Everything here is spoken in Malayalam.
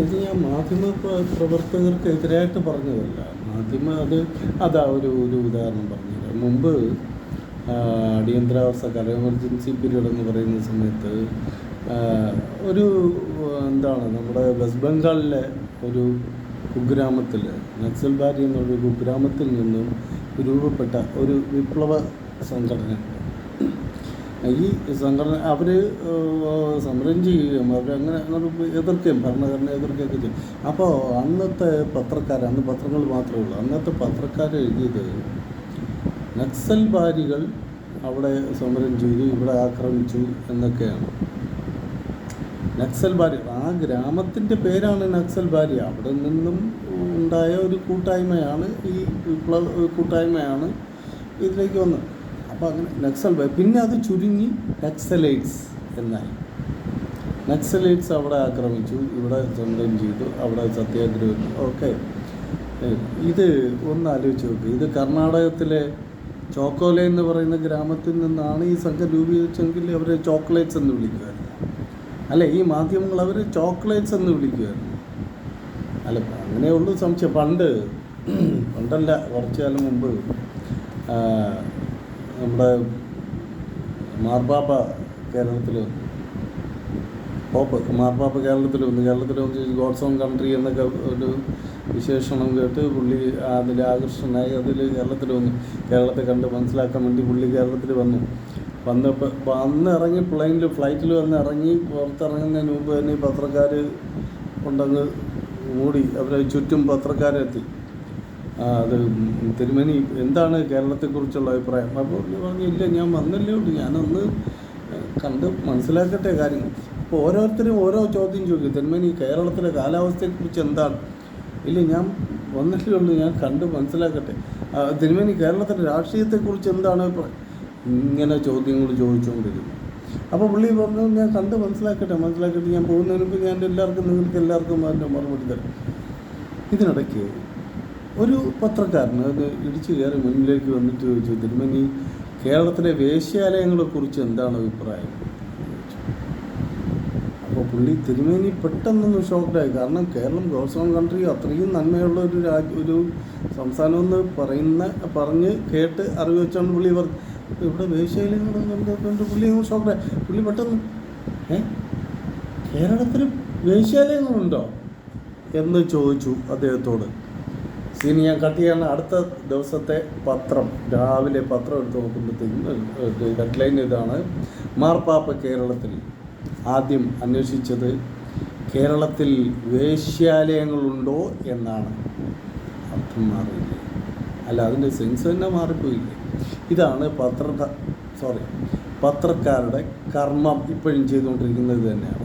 ഇത് ഞാൻ പ്രവർത്തകർക്ക് എതിരായിട്ട് പറഞ്ഞതല്ല. അതാ ഒരു ഉദാഹരണം പറഞ്ഞുതരാം. മുമ്പ് അടിയന്തരാവസ്ഥ എമർജൻസി പീരീഡ് എന്ന് പറയുന്ന സമയത്ത് നമ്മുടെ വെസ്റ്റ് ബംഗാളിലെ ഒരു കുഗ്രാമത്തിൽ, നക്സൽബാരി എന്നൊരു കുഗ്രാമത്തിൽ നിന്നും രൂപപ്പെട്ട ഒരു വിപ്ലവ സംഘടനയുണ്ട്. ഈ സംഘടന അവർ സമരം ചെയ്യുകയും അവരങ്ങനെ എതിർക്കുകയും ഭരണഘടന എതിർക്കുകയൊക്കെ ചെയ്യും. അപ്പോൾ അന്നത്തെ അന്ന് പത്രങ്ങൾ മാത്രമേ ഉള്ളൂ. അന്നത്തെ പത്രക്കാർ എഴുതിയത് നക്സൽബാരികൾ അവിടെ സമരം ചെയ്തു, ഇവിടെ ആക്രമിച്ചു എന്നൊക്കെയാണ്. നക്സൽബാരി ആ ഗ്രാമത്തിൻ്റെ പേരാണ് നക്സൽബാരി. അവിടെ നിന്നും ഉണ്ടായ ഒരു കൂട്ടായ്മയാണ്, ഈ വിപ്ലവ കൂട്ടായ്മയാണ് ഇതിലേക്ക് വന്നത്. അപ്പോൾ അങ്ങനെ നക്സൽബാരി, പിന്നെ അത് ചുരുങ്ങി നക്സലൈറ്റ്സ് എന്നായി. നക്സലൈറ്റ്സ് അവിടെ ആക്രമിച്ചു, ഇവിടെ സമരം ചെയ്തു, അവിടെ സത്യാഗ്രഹം. ഓക്കെ, ഇത് ഒന്ന് ആലോചിച്ച് നോക്കുക. ഇത് കർണാടകത്തിലെ ചോക്കോല എന്ന് പറയുന്ന ഗ്രാമത്തിൽ നിന്നാണ് ഈ സംഘം രൂപീകരിച്ചെങ്കിൽ അവർ ചോക്ലേറ്റ്സ് എന്ന് വിളിക്കുമായിരുന്നു. അല്ലെ, ഈ മാധ്യമങ്ങൾ അവർ ചോക്ലേറ്റ്സ് എന്ന് വിളിക്കുമായിരുന്നു. അല്ല, അങ്ങനെയുള്ളൂ സംശയം. പണ്ടല്ല, കുറച്ചു കാലം മുമ്പ് നമ്മുടെ മാർപ്പാപ്പ കേരളത്തിൽ വന്നു. മാർപ്പാപ്പ കേരളത്തിൽ വന്ന് ഗോഡ്സ് ഓൺ കൺട്രി എന്നൊക്കെ ഒരു വിശേഷണം കേട്ട് പുള്ളി അതിൽ ആകർഷണനായി കേരളത്തെ കണ്ട് മനസ്സിലാക്കാൻ വേണ്ടി പുള്ളി കേരളത്തിൽ വന്നിറങ്ങി ഫ്ലൈറ്റിൽ വന്നിറങ്ങി പുറത്തിറങ്ങുന്നതിന് മുമ്പ് തന്നെ ഈ പത്രക്കാർ കൊണ്ടങ്ങ് മൂടി. അവരെ ചുറ്റും പത്രക്കാരെത്തി. അത് തിരുമേനി എന്താണ് കേരളത്തെക്കുറിച്ചുള്ള അഭിപ്രായം? അപ്പോൾ പറഞ്ഞു, ഇല്ല, ഞാൻ വന്നല്ലേ ഉള്ളൂ, ഞാനൊന്ന് കണ്ട് മനസ്സിലാക്കട്ടെ കാര്യങ്ങൾ. അപ്പോൾ ഓരോരുത്തരും ഓരോ ചോദ്യം ചോദിക്കും. തിരുമേനി കേരളത്തിലെ കാലാവസ്ഥയെക്കുറിച്ച് എന്താണ്? ഇല്ല, ഞാൻ വന്നല്ലേ ഉള്ളൂ, ഞാൻ കണ്ട് മനസ്സിലാക്കട്ടെ. തിരുമേനി കേരളത്തിലെ രാഷ്ട്രീയത്തെക്കുറിച്ച് എന്താണ് അഭിപ്രായം? ഇങ്ങനെ ചോദ്യങ്ങൾ ചോദിച്ചുകൊണ്ടിരുന്നു. അപ്പോൾ പുള്ളി പറഞ്ഞു, ഞാൻ കണ്ട് മനസ്സിലാക്കട്ടെ, ഞാൻ പോകുന്നതിന് മുമ്പ് നിങ്ങൾക്ക് എല്ലാവർക്കും അതിൻ്റെ മറുപടി തരാം. ഇതിനിടയ്ക്ക് ഒരു പത്രക്കാരന് അത് ഇടിച്ചു കയറി മുന്നിലേക്ക് വന്നിട്ട് ചോദിച്ചു, തിരുമേനി കേരളത്തിലെ വേശ്യാലയങ്ങളെക്കുറിച്ച് എന്താണ് അഭിപ്രായം? അപ്പോൾ പുള്ളി തിരുമേനി പെട്ടെന്നൊന്ന് ഷോക്ക്ഡായി. കാരണം കേരളം ഗോഡ്സ് ഓൺ കൺട്രി അത്രയും നന്മയുള്ള ഒരു സംസ്ഥാനമെന്ന് പറഞ്ഞ് കേട്ട് അറിവ് വെച്ചാണ് പുള്ളി പറഞ്ഞു. ഇവിടെ വേശ്യാലയങ്ങളെന്ന് പുള്ളി ഷോക്ക്ഡായി. പുള്ളി പെട്ടെന്ന് കേരളത്തിൽ വേശ്യാലയങ്ങളുണ്ടോ എന്ന് ചോദിച്ചു അദ്ദേഹത്തോട്. സീനി ഞാൻ കട്ട് ചെയ്യാണ്. അടുത്ത ദിവസത്തെ രാവിലെ പത്രം എടുത്ത് നോക്കുമ്പോഴത്തേക്കും ഹെഡ്ലൈൻ ഇതാണ്: മാർപ്പാപ്പ കേരളത്തിൽ. ആദ്യം അന്വേഷിച്ചത് കേരളത്തിൽ വേശ്യാലയങ്ങളുണ്ടോ എന്നാണ്. അർത്ഥം മാറിയില്ലേ? അല്ല, അതിൻ്റെ സെൻസ് തന്നെ മാറിപ്പോയില്ലേ? ഇതാണ് പത്രക്കാരുടെ കർമ്മം ഇപ്പോഴും ചെയ്തുകൊണ്ടിരിക്കുന്നത് തന്നെയാണ്.